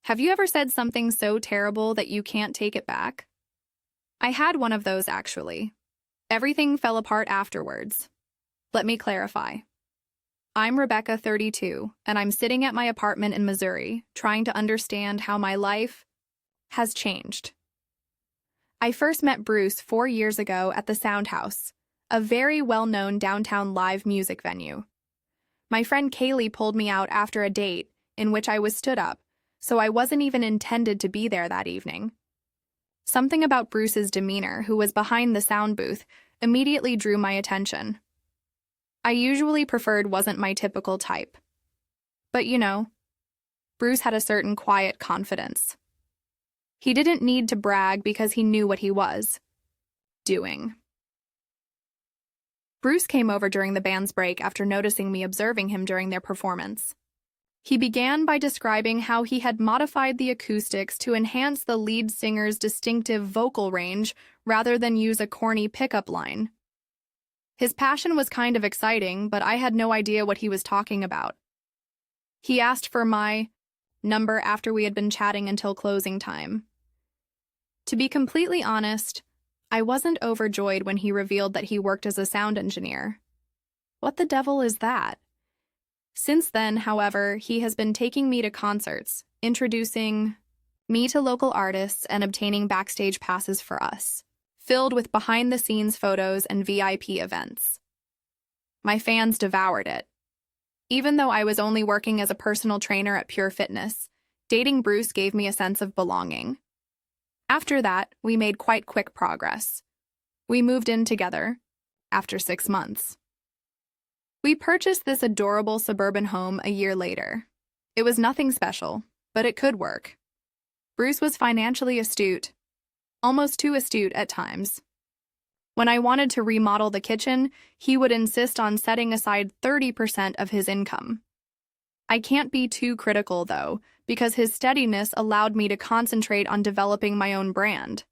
Have you ever said something so terrible that you can't take it back? I had one of those, actually. Everything fell apart afterwards. Let me clarify. I'm Rebecca, 32, and I'm sitting at my apartment in Missouri, trying to understand how my life has changed. I first met Bruce 4 years ago at the Sound House, a very well-known downtown live music venue. My friend Kaylee pulled me out after a date in which I was stood up, so I wasn't even intended to be there that evening. Something about Bruce's demeanor, who was behind the sound booth, immediately drew my attention. I usually preferred wasn't my typical type. But Bruce had a certain quiet confidence. He didn't need to brag because he knew what he was doing. Bruce came over during the band's break after noticing me observing him during their performance. He began by describing how he had modified the acoustics to enhance the lead singer's distinctive vocal range rather than use a corny pickup line. His passion was kind of exciting, but I had no idea what he was talking about. He asked for my number after we had been chatting until closing time. To be completely honest, I wasn't overjoyed when he revealed that he worked as a sound engineer. What the devil is that? Since then, however, he has been taking me to concerts, introducing me to local artists and obtaining backstage passes for us, filled with behind-the-scenes photos and VIP events. My fans devoured it. Even though I was only working as a personal trainer at Pure Fitness, dating Bruce gave me a sense of belonging. After that, we made quite quick progress. We moved in together, after 6 months. We purchased this adorable suburban home a year later. It was nothing special, but it could work. Bruce was financially astute, almost too astute at times. When I wanted to remodel the kitchen, he would insist on setting aside 30% of his income. I can't be too critical, though, because his steadiness allowed me to concentrate on developing my own brand.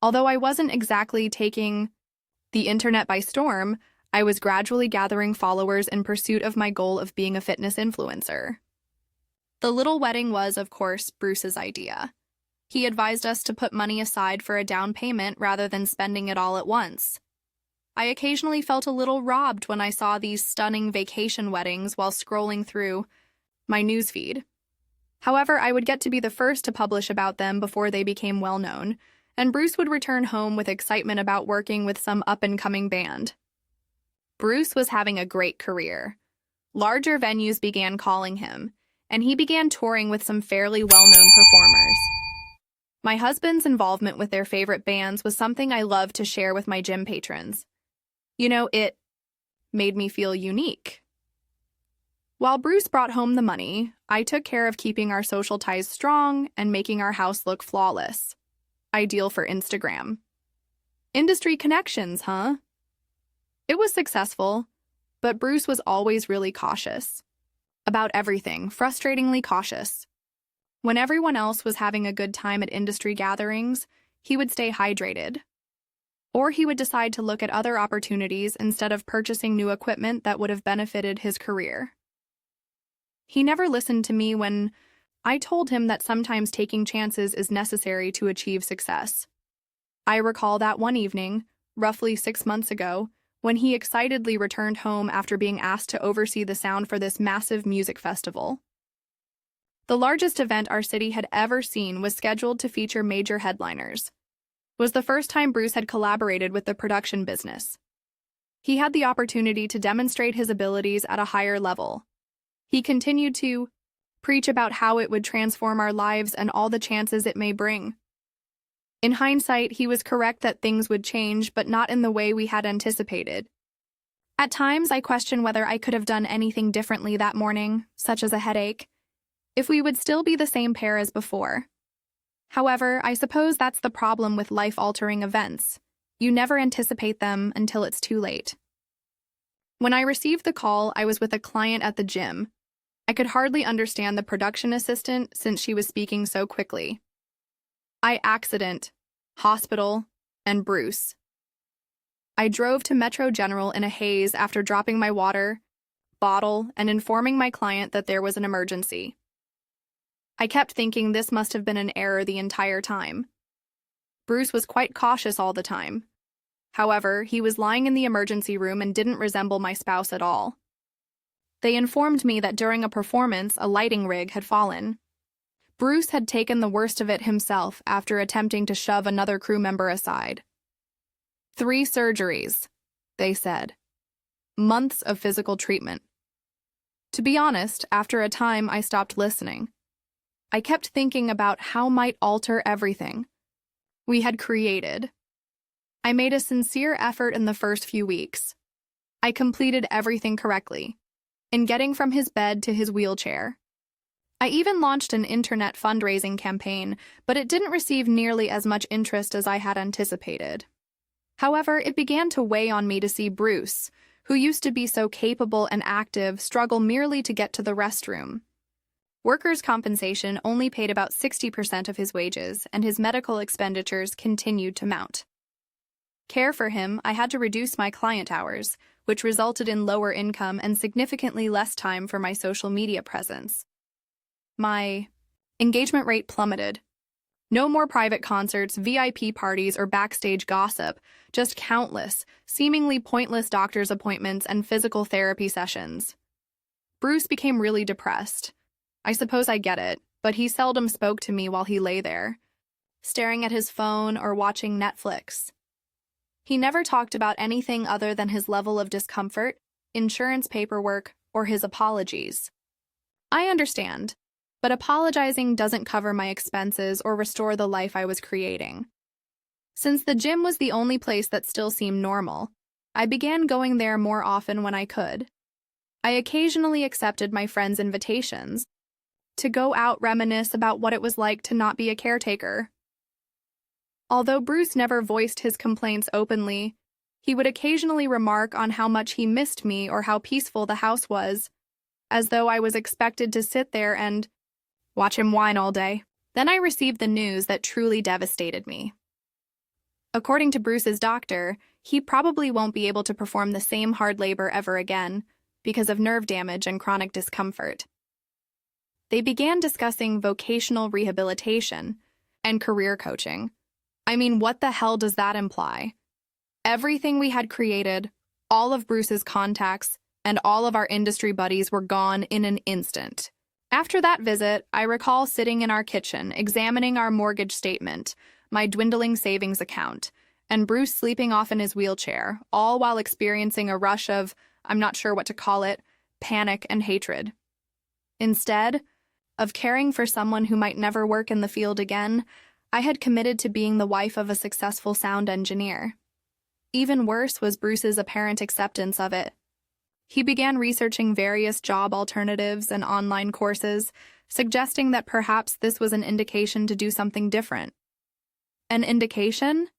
Although I wasn't exactly taking the internet by storm, I was gradually gathering followers in pursuit of my goal of being a fitness influencer. The little wedding was, of course, Bruce's idea. He advised us to put money aside for a down payment rather than spending it all at once. I occasionally felt a little robbed when I saw these stunning vacation weddings while scrolling through my newsfeed. However, I would get to be the first to publish about them before they became well-known, and Bruce would return home with excitement about working with some up-and-coming band. Bruce was having a great career. Larger venues began calling him, and he began touring with some fairly well-known performers. My husband's involvement with their favorite bands was something I loved to share with my gym patrons. It made me feel unique. While Bruce brought home the money, I took care of keeping our social ties strong and making our house look flawless. Ideal for Instagram. Industry connections, huh? It was successful, but Bruce was always really cautious. About everything, frustratingly cautious. When everyone else was having a good time at industry gatherings, he would stay hydrated. Or he would decide to look at other opportunities instead of purchasing new equipment that would have benefited his career. He never listened to me when I told him that sometimes taking chances is necessary to achieve success. I recall that one evening, roughly 6 months ago, when he excitedly returned home after being asked to oversee the sound for this massive music festival. The largest event our city had ever seen was scheduled to feature major headliners. It was the first time Bruce had collaborated with the production business. He had the opportunity to demonstrate his abilities at a higher level. He continued to preach about how it would transform our lives and all the chances it may bring. In hindsight, he was correct that things would change, but not in the way we had anticipated. At times, I question whether I could have done anything differently that morning, such as a headache, if we would still be the same pair as before. However, I suppose that's the problem with life-altering events. You never anticipate them until it's too late. When I received the call, I was with a client at the gym. I could hardly understand the production assistant since she was speaking so quickly. Accident, hospital, and Bruce. I drove to Metro General in a haze after dropping my water bottle and informing my client that there was an emergency. I kept thinking this must have been an error the entire time. Bruce was quite cautious all the time. However, he was lying in the emergency room and didn't resemble my spouse at all. They informed me that during a performance, a lighting rig had fallen. Bruce had taken the worst of it himself after attempting to shove another crew member aside. 3 surgeries, they said. Months of physical treatment. To be honest, after a time, I stopped listening. I kept thinking about how might alter everything we had created. I made a sincere effort in the first few weeks. I completed everything correctly, in getting from his bed to his wheelchair. I even launched an internet fundraising campaign, but it didn't receive nearly as much interest as I had anticipated. However, it began to weigh on me to see Bruce, who used to be so capable and active, struggle merely to get to the restroom. Workers' compensation only paid about 60% of his wages, and his medical expenditures continued to mount. Care for him, I had to reduce my client hours, which resulted in lower income and significantly less time for my social media presence. My engagement rate plummeted. No more private concerts, VIP parties, or backstage gossip, just countless, seemingly pointless doctor's appointments and physical therapy sessions. Bruce became really depressed. I suppose I get it, but he seldom spoke to me while he lay there, staring at his phone or watching Netflix. He never talked about anything other than his level of discomfort, insurance paperwork, or his apologies. I understand, but apologizing doesn't cover my expenses or restore the life I was creating. Since the gym was the only place that still seemed normal, I began going there more often when I could. I occasionally accepted my friends' invitations to go out, reminisce about what it was like to not be a caretaker. Although Bruce never voiced his complaints openly, he would occasionally remark on how much he missed me or how peaceful the house was, as though I was expected to sit there and watch him whine all day. Then I received the news that truly devastated me. According to Bruce's doctor, he probably won't be able to perform the same hard labor ever again because of nerve damage and chronic discomfort. They began discussing vocational rehabilitation and career coaching. I mean, what the hell does that imply? Everything we had created, all of Bruce's contacts, and all of our industry buddies were gone in an instant. After that visit, I recall sitting in our kitchen, examining our mortgage statement, my dwindling savings account, and Bruce sleeping off in his wheelchair, all while experiencing a rush of, I'm not sure what to call it, panic and hatred. Instead of caring for someone who might never work in the field again, I had committed to being the wife of a successful sound engineer. Even worse was Bruce's apparent acceptance of it. He began researching various job alternatives and online courses, suggesting that perhaps this was an indication to do something different. An indication?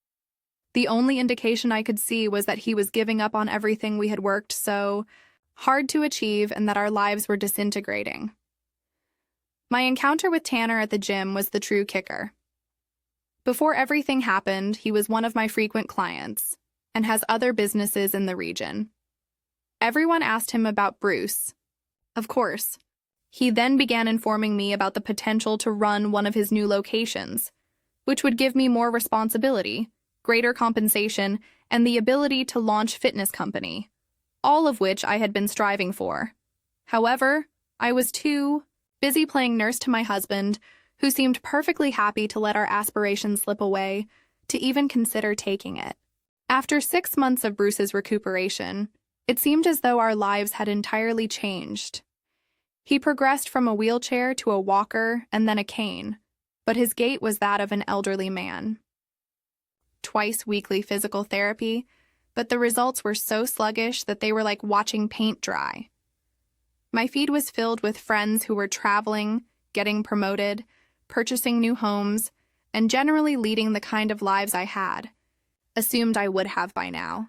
The only indication I could see was that he was giving up on everything we had worked so hard to achieve and that our lives were disintegrating. My encounter with Tanner at the gym was the true kicker. Before everything happened, he was one of my frequent clients and has other businesses in the region. Everyone asked him about Bruce. Of course. He then began informing me about the potential to run one of his new locations, which would give me more responsibility, greater compensation, and the ability to launch fitness company, all of which I had been striving for. However, I was too busy playing nurse to my husband, who seemed perfectly happy to let our aspirations slip away, to even consider taking it. After 6 months of Bruce's recuperation, it seemed as though our lives had entirely changed. He progressed from a wheelchair to a walker and then a cane, but his gait was that of an elderly man. Twice weekly physical therapy, but the results were so sluggish that they were like watching paint dry. My feed was filled with friends who were traveling, getting promoted, purchasing new homes, and generally leading the kind of lives I had assumed I would have by now.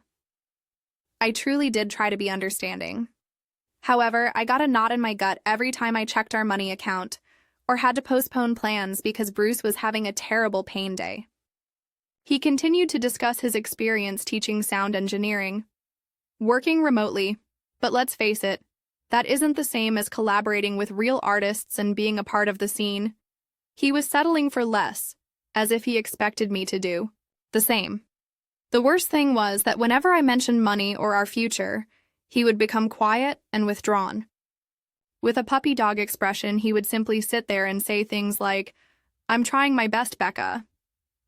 I truly did try to be understanding. However, I got a knot in my gut every time I checked our money account or had to postpone plans because Bruce was having a terrible pain day. He continued to discuss his experience teaching sound engineering, working remotely, but let's face it, that isn't the same as collaborating with real artists and being a part of the scene. He was settling for less, as if he expected me to do the same. The worst thing was that whenever I mentioned money or our future, he would become quiet and withdrawn. With a puppy dog expression, he would simply sit there and say things like, "I'm trying my best, Becca,"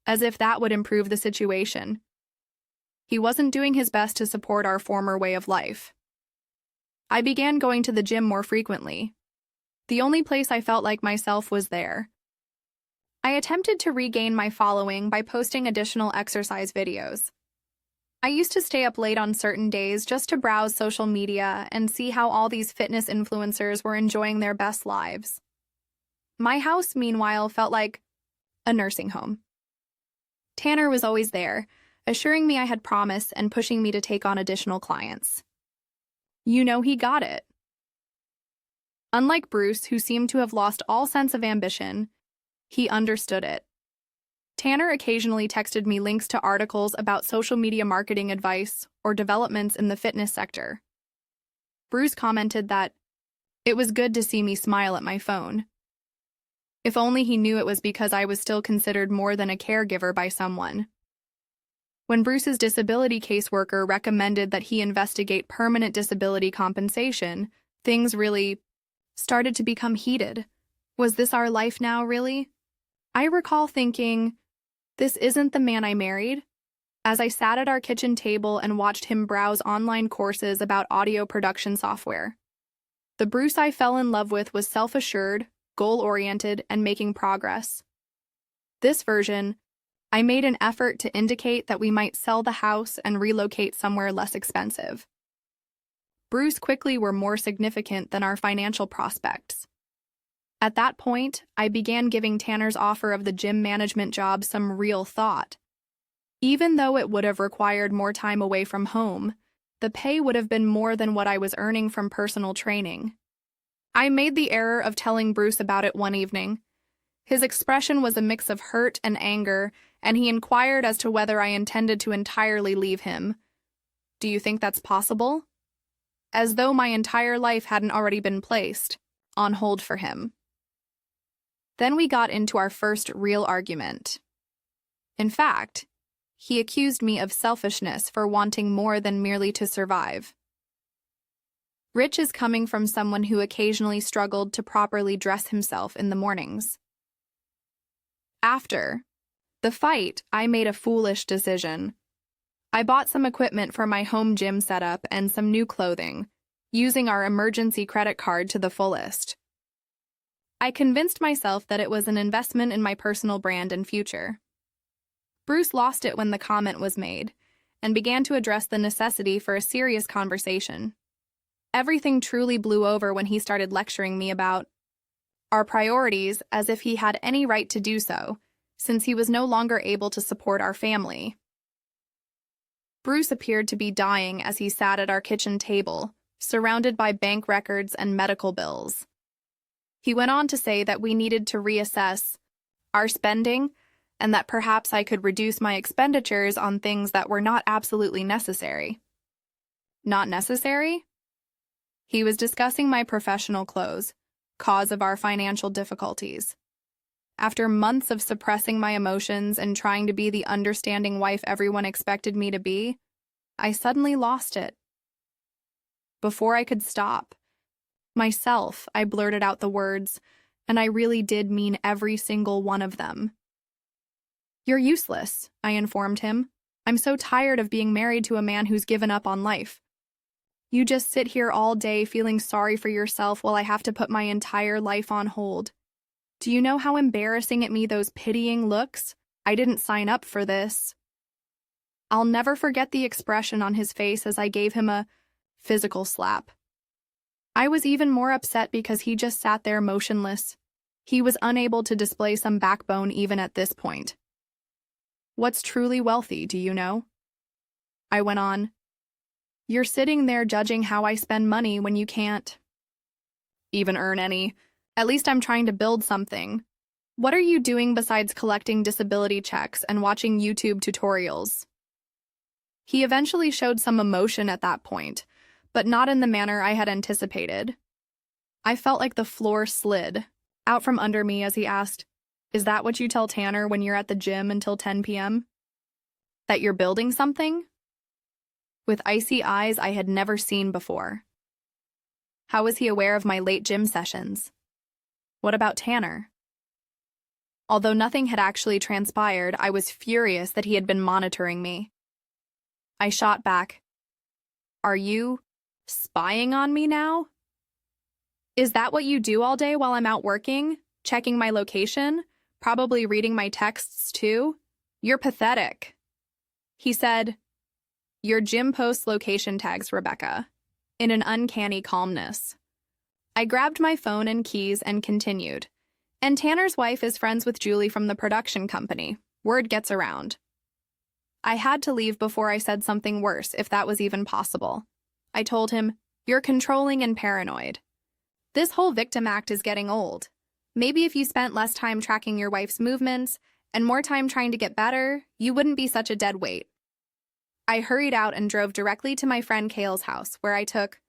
as if that would improve the situation. He wasn't doing his best to support our former way of life. I began going to the gym more frequently. The only place I felt like myself was there. I attempted to regain my following by posting additional exercise videos. I used to stay up late on certain days just to browse social media and see how all these fitness influencers were enjoying their best lives. My house, meanwhile, felt like a nursing home. Tanner was always there, assuring me I had promise and pushing me to take on additional clients. You know, he got it. Unlike Bruce, who seemed to have lost all sense of ambition, he understood it. Tanner occasionally texted me links to articles about social media marketing advice or developments in the fitness sector. Bruce commented that it was good to see me smile at my phone. If only he knew it was because I was still considered more than a caregiver by someone. When Bruce's disability caseworker recommended that he investigate permanent disability compensation, things really started to become heated. Was this our life now, really? I recall thinking, this isn't the man I married, as I sat at our kitchen table and watched him browse online courses about audio production software. The Bruce I fell in love with was self-assured, goal-oriented, and making progress. This version, I made an effort to indicate that we might sell the house and relocate somewhere less expensive. Bruce quickly were more significant than our financial prospects. At that point, I began giving Tanner's offer of the gym management job some real thought. Even though it would have required more time away from home, the pay would have been more than what I was earning from personal training. I made the error of telling Bruce about it one evening. His expression was a mix of hurt and anger, and he inquired as to whether I intended to entirely leave him. Do you think that's possible? As though my entire life hadn't already been placed on hold for him. Then we got into our first real argument. In fact, he accused me of selfishness for wanting more than merely to survive. Rich is coming from someone who occasionally struggled to properly dress himself in the mornings. After the fight, I made a foolish decision. I bought some equipment for my home gym setup and some new clothing, using our emergency credit card to the fullest. I convinced myself that it was an investment in my personal brand and future. Bruce lost it when the comment was made, and began to address the necessity for a serious conversation. Everything truly blew over when he started lecturing me about our priorities as if he had any right to do so, since he was no longer able to support our family. Bruce appeared to be dying as he sat at our kitchen table, surrounded by bank records and medical bills. He went on to say that we needed to reassess our spending and that perhaps I could reduce my expenditures on things that were not absolutely necessary. Not necessary? He was discussing my professional clothes, cause of our financial difficulties. After months of suppressing my emotions and trying to be the understanding wife everyone expected me to be, I suddenly lost it. Before I could stop, myself, I blurted out the words, and I really did mean every single one of them. You're useless, I informed him. I'm so tired of being married to a man who's given up on life. You just sit here all day feeling sorry for yourself while I have to put my entire life on hold. Do you know how embarrassing at me those pitying looks? I didn't sign up for this. I'll never forget the expression on his face as I gave him a physical slap. I was even more upset because he just sat there motionless. He was unable to display some backbone even at this point. What's truly wealthy, do you know? I went on. You're sitting there judging how I spend money when you can't even earn any. At least I'm trying to build something. What are you doing besides collecting disability checks and watching YouTube tutorials? He eventually showed some emotion at that point, but not in the manner I had anticipated. I felt like the floor slid out from under me as he asked, Is that what you tell Tanner when you're at the gym until 10 p.m.? That you're building something? With icy eyes I had never seen before. How was he aware of my late gym sessions? What about Tanner? Although nothing had actually transpired, I was furious that he had been monitoring me. I shot back. Are you spying on me now? Is that what you do all day while I'm out working? Checking my location? Probably reading my texts too? You're pathetic. He said, your gym posts location tags, Rebecca, in an uncanny calmness. I grabbed my phone and keys and continued. And Tanner's wife is friends with Julie from the production company. Word gets around. I had to leave before I said something worse, if that was even possible. I told him, you're controlling and paranoid. This whole victim act is getting old. Maybe if you spent less time tracking your wife's movements and more time trying to get better, you wouldn't be such a dead weight. I hurried out and drove directly to my friend Kayle's house, where I took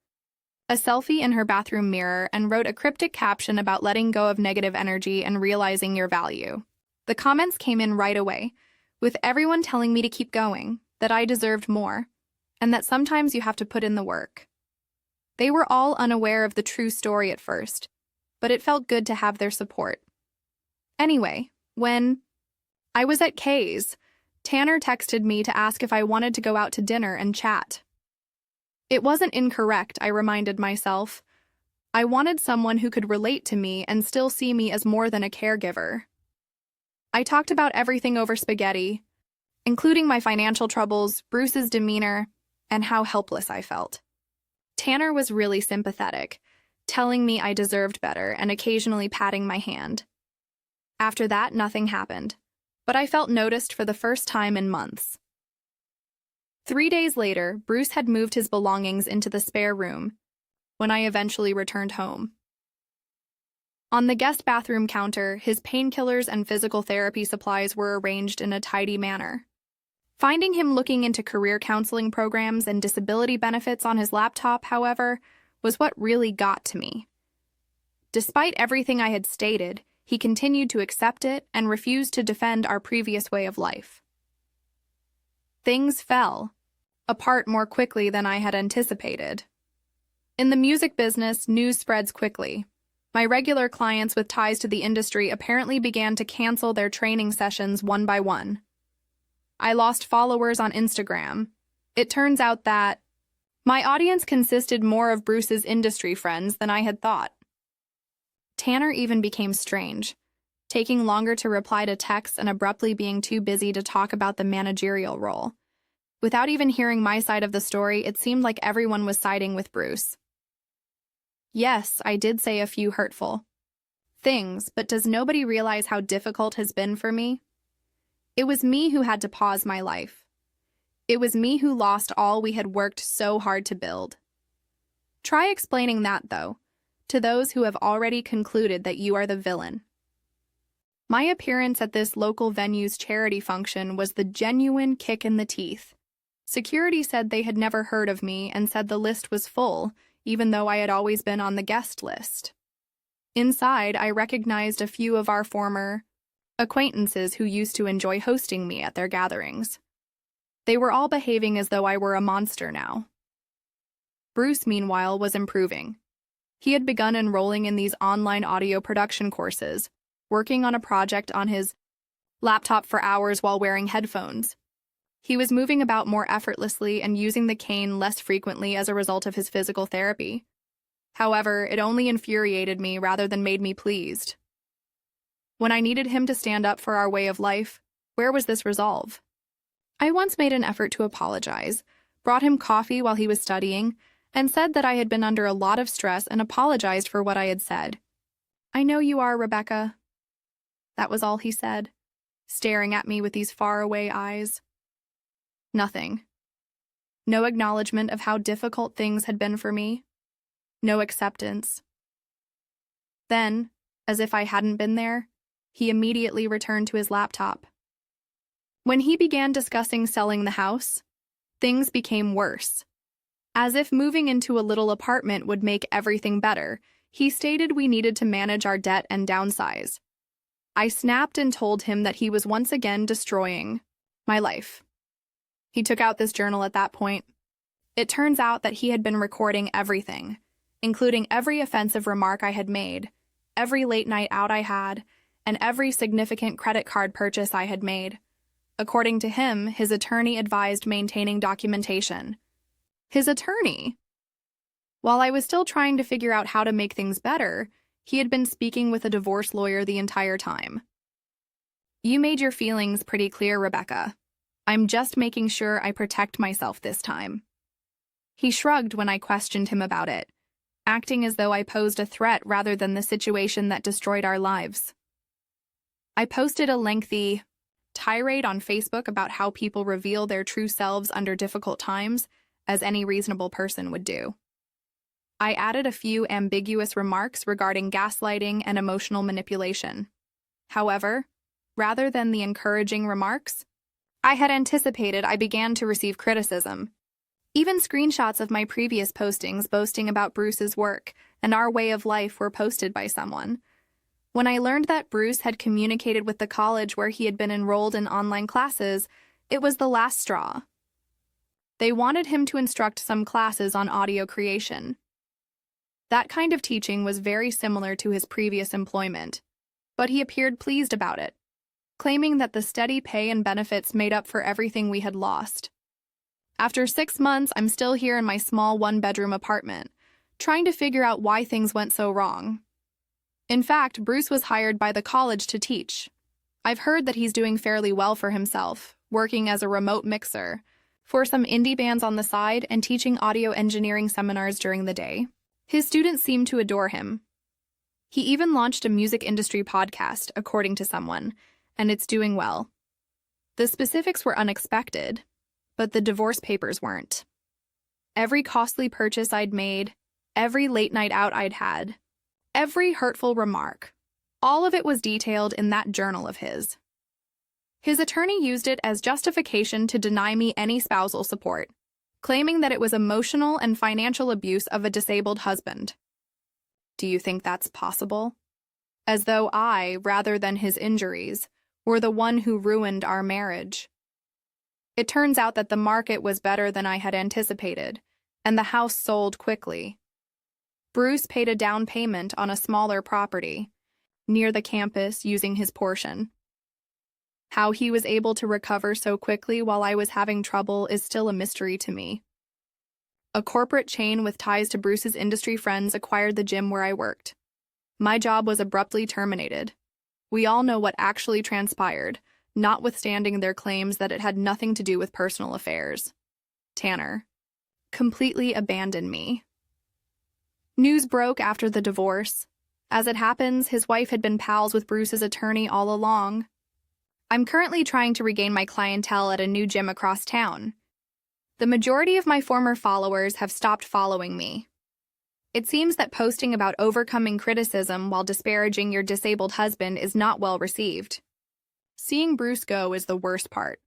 a selfie in her bathroom mirror and wrote a cryptic caption about letting go of negative energy and realizing your value. The comments came in right away, with everyone telling me to keep going, that I deserved more, and that sometimes you have to put in the work. They were all unaware of the true story at first, but it felt good to have their support. Anyway, when I was at Kay's, Tanner texted me to ask if I wanted to go out to dinner and chat. It wasn't incorrect, I reminded myself. I wanted someone who could relate to me and still see me as more than a caregiver. I talked about everything over spaghetti, including my financial troubles, Bruce's demeanor, and how helpless I felt. Tanner was really sympathetic, telling me I deserved better and occasionally patting my hand. After that, nothing happened, but I felt noticed for the first time in months. 3 days later, Bruce had moved his belongings into the spare room when I eventually returned home. On the guest bathroom counter, his painkillers and physical therapy supplies were arranged in a tidy manner. Finding him looking into career counseling programs and disability benefits on his laptop, however, was what really got to me. Despite everything I had stated, he continued to accept it and refused to defend our previous way of life. Things fell apart more quickly than I had anticipated. In the music business, news spreads quickly. My regular clients with ties to the industry apparently began to cancel their training sessions one by one. I lost followers on Instagram. It turns out that my audience consisted more of Bruce's industry friends than I had thought. Tanner even became strange, taking longer to reply to texts and abruptly being too busy to talk about the managerial role. Without even hearing my side of the story, it seemed like everyone was siding with Bruce. Yes, I did say a few hurtful things, but does nobody realize how difficult it has been for me? It was me who had to pause my life. It was me who lost all we had worked so hard to build. Try explaining that, though, to those who have already concluded that you are the villain. My appearance at this local venue's charity function was the genuine kick in the teeth. Security said they had never heard of me and said the list was full, even though I had always been on the guest list. Inside, I recognized a few of our former acquaintances who used to enjoy hosting me at their gatherings. They were all behaving as though I were a monster now. Bruce, meanwhile, was improving. He had begun enrolling in these online audio production courses, working on a project on his laptop for hours while wearing headphones. He was moving about more effortlessly and using the cane less frequently as a result of his physical therapy. However, it only infuriated me rather than made me pleased. When I needed him to stand up for our way of life, where was this resolve? I once made an effort to apologize, brought him coffee while he was studying, and said that I had been under a lot of stress and apologized for what I had said. I know you are, Rebecca. That was all he said, staring at me with these faraway eyes. Nothing. No acknowledgement of how difficult things had been for me. No acceptance. Then, as if I hadn't been there, he immediately returned to his laptop. When he began discussing selling the house, things became worse. As if moving into a little apartment would make everything better, he stated we needed to manage our debt and downsize. I snapped and told him that he was once again destroying my life. He took out this journal at that point. It turns out that he had been recording everything, including every offensive remark I had made, every late night out I had, and every significant credit card purchase I had made. According to him, his attorney advised maintaining documentation. His attorney? While I was still trying to figure out how to make things better, he had been speaking with a divorce lawyer the entire time. You made your feelings pretty clear, Rebecca. I'm just making sure I protect myself this time. He shrugged when I questioned him about it, acting as though I posed a threat rather than the situation that destroyed our lives. I posted a lengthy tirade on Facebook about how people reveal their true selves under difficult times, as any reasonable person would do. I added a few ambiguous remarks regarding gaslighting and emotional manipulation. However, rather than the encouraging remarks I had anticipated, I began to receive criticism. Even screenshots of my previous postings boasting about Bruce's work and our way of life were posted by someone. When I learned that Bruce had communicated with the college where he had been enrolled in online classes, it was the last straw. They wanted him to instruct some classes on audio creation. That kind of teaching was very similar to his previous employment, but he appeared pleased about it, claiming that the steady pay and benefits made up for everything we had lost. After 6 months, I'm still here in my small one-bedroom apartment, trying to figure out why things went so wrong. In fact, Bruce was hired by the college to teach. I've heard that he's doing fairly well for himself, working as a remote mixer for some indie bands on the side and teaching audio engineering seminars during the day. His students seem to adore him. He even launched a music industry podcast, according to someone, and it's doing well. The specifics were unexpected, but the divorce papers weren't. Every costly purchase I'd made, every late night out I'd had, every hurtful remark, all of it was detailed in that journal of his. His attorney used it as justification to deny me any spousal support, claiming that it was emotional and financial abuse of a disabled husband. Do you think that's possible? As though I, rather than his injuries, were the one who ruined our marriage. It turns out that the market was better than I had anticipated, and the house sold quickly. Bruce paid a down payment on a smaller property near the campus using his portion. How he was able to recover so quickly while I was having trouble is still a mystery to me. A corporate chain with ties to Bruce's industry friends acquired the gym where I worked. My job was abruptly terminated. We all know what actually transpired, notwithstanding their claims that it had nothing to do with personal affairs. Tanner completely abandoned me. News broke after the divorce. As it happens, his wife had been pals with Bruce's attorney all along. I'm currently trying to regain my clientele at a new gym across town. The majority of my former followers have stopped following me. It seems that posting about overcoming criticism while disparaging your disabled husband is not well received. Seeing Bruce go is the worst part.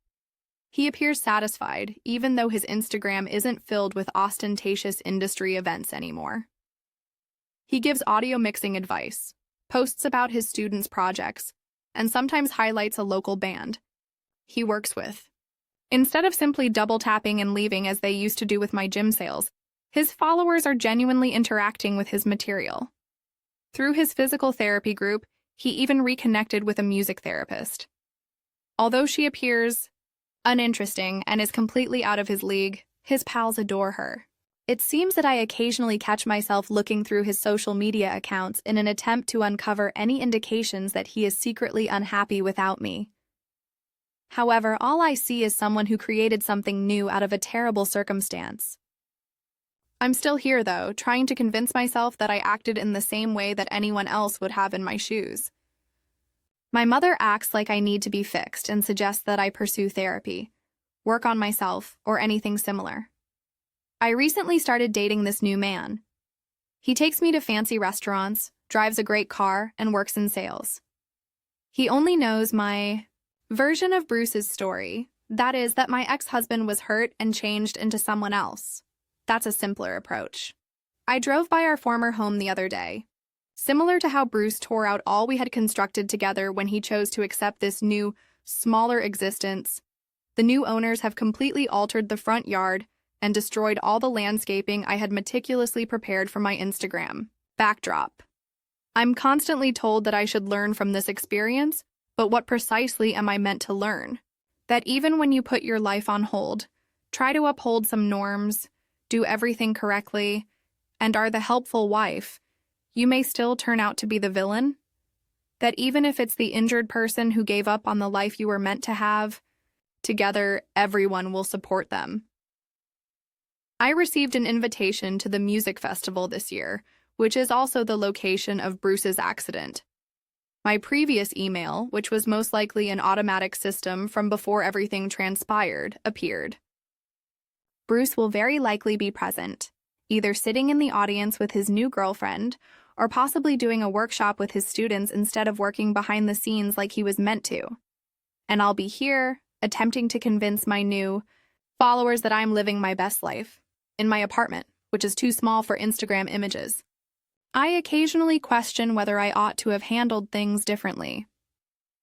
He appears satisfied, even though his Instagram isn't filled with ostentatious industry events anymore. He gives audio mixing advice, posts about his students' projects, and sometimes highlights a local band he works with. Instead of simply double-tapping and leaving as they used to do with my gym sales, his followers are genuinely interacting with his material. Through his physical therapy group, he even reconnected with a music therapist. Although she appears uninteresting and is completely out of his league, his pals adore her. It seems that I occasionally catch myself looking through his social media accounts in an attempt to uncover any indications that he is secretly unhappy without me. However, all I see is someone who created something new out of a terrible circumstance. I'm still here, though, trying to convince myself that I acted in the same way that anyone else would have in my shoes. My mother acts like I need to be fixed and suggests that I pursue therapy, work on myself, or anything similar. I recently started dating this new man. He takes me to fancy restaurants, drives a great car, and works in sales. He only knows my version of Bruce's story, that is, that my ex-husband was hurt and changed into someone else. That's a simpler approach. I drove by our former home the other day. Similar to how Bruce tore out all we had constructed together when he chose to accept this new, smaller existence, the new owners have completely altered the front yard and destroyed all the landscaping I had meticulously prepared for my Instagram backdrop. I'm constantly told that I should learn from this experience, but what precisely am I meant to learn? That even when you put your life on hold, try to uphold some norms, do everything correctly, and are the helpful wife, you may still turn out to be the villain? That even if it's the injured person who gave up on the life you were meant to have, together everyone will support them. I received an invitation to the music festival this year, which is also the location of Bruce's accident. My previous email, which was most likely an automatic system from before everything transpired, appeared. Bruce will very likely be present, either sitting in the audience with his new girlfriend or possibly doing a workshop with his students instead of working behind the scenes like he was meant to. And I'll be here, attempting to convince my new followers that I'm living my best life in my apartment, which is too small for Instagram images. I occasionally question whether I ought to have handled things differently.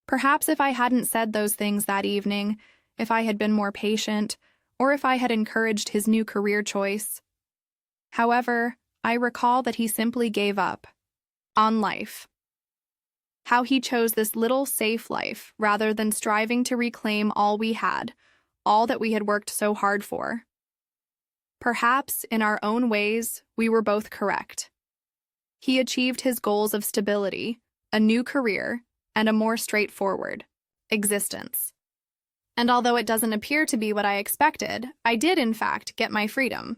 Perhaps if I hadn't said those things that evening, if I had been more patient, or if I had encouraged his new career choice. However, I recall that he simply gave up on life. How he chose this little safe life rather than striving to reclaim all we had, all that we had worked so hard for. Perhaps, in our own ways, we were both correct. He achieved his goals of stability, a new career, and a more straightforward existence. And although it doesn't appear to be what I expected, I did, in fact, get my freedom.